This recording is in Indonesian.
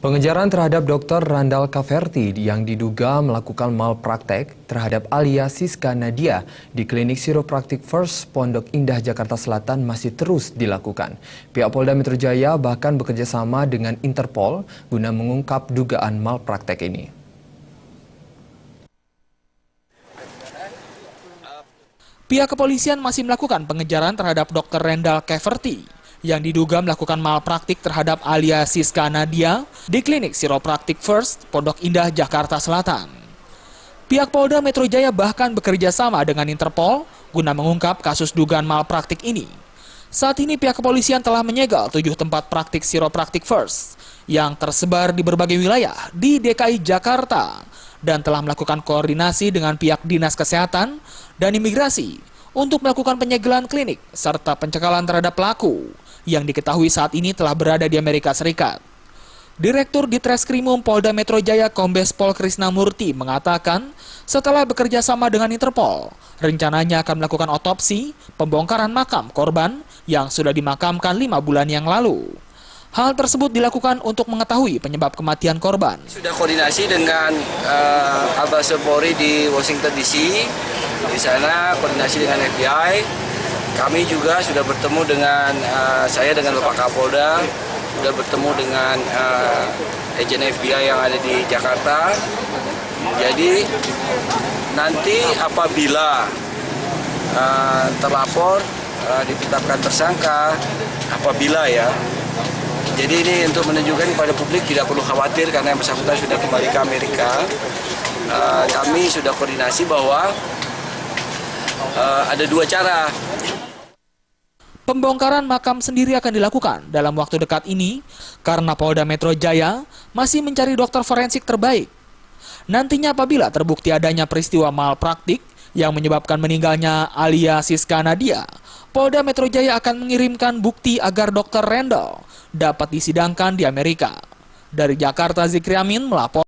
Pengejaran terhadap Dr. Randall Kaverti yang diduga melakukan malpraktek terhadap Alia Siska Nadia di klinik Chiropractic First Pondok Indah, Jakarta Selatan masih terus dilakukan. Pihak Polda Metro Jaya bahkan bekerjasama dengan Interpol guna mengungkap dugaan malpraktek ini. Pihak kepolisian masih melakukan pengejaran terhadap Dr. Randall Kaverti yang diduga melakukan malpraktik terhadap Alia Siska Nadia di klinik Chiropractic First Pondok Indah, Jakarta Selatan. Pihak Polda Metro Jaya bahkan bekerja sama dengan Interpol guna mengungkap kasus dugaan malpraktik ini. Saat ini pihak kepolisian telah menyegel 7 tempat praktik Chiropractic First yang tersebar di berbagai wilayah di DKI Jakarta dan telah melakukan koordinasi dengan pihak Dinas Kesehatan dan Imigrasi untuk melakukan penyegelan klinik serta pencekalan terhadap pelaku yang diketahui saat ini telah berada di Amerika Serikat. Direktur Ditreskrimum Polda Metro Jaya Kombes Pol Krisnamurti mengatakan setelah bekerja sama dengan Interpol, rencananya akan melakukan otopsi pembongkaran makam korban yang sudah dimakamkan 5 bulan yang lalu. Hal tersebut dilakukan untuk mengetahui penyebab kematian korban. Sudah koordinasi dengan Abase Polri di Washington DC. Di sana koordinasi dengan FBI. Kami juga sudah bertemu dengan saya dengan Bapak Kapolda, sudah bertemu dengan agen FBI yang ada di Jakarta. Jadi nanti apabila terlapor ditetapkan tersangka, apabila ya. Jadi ini untuk menunjukkan kepada publik tidak perlu khawatir karena yang bersangkutan sudah kembali ke Amerika. Kami sudah koordinasi bahwa ada 2 cara. Pembongkaran makam sendiri akan dilakukan dalam waktu dekat ini karena Polda Metro Jaya masih mencari dokter forensik terbaik. Nantinya apabila terbukti adanya peristiwa malpraktik yang menyebabkan meninggalnya Alia Siska Nadia, Polda Metro Jaya akan mengirimkan bukti agar Dr. Randall dapat disidangkan di Amerika. Dari Jakarta, Zikri Amin melapor.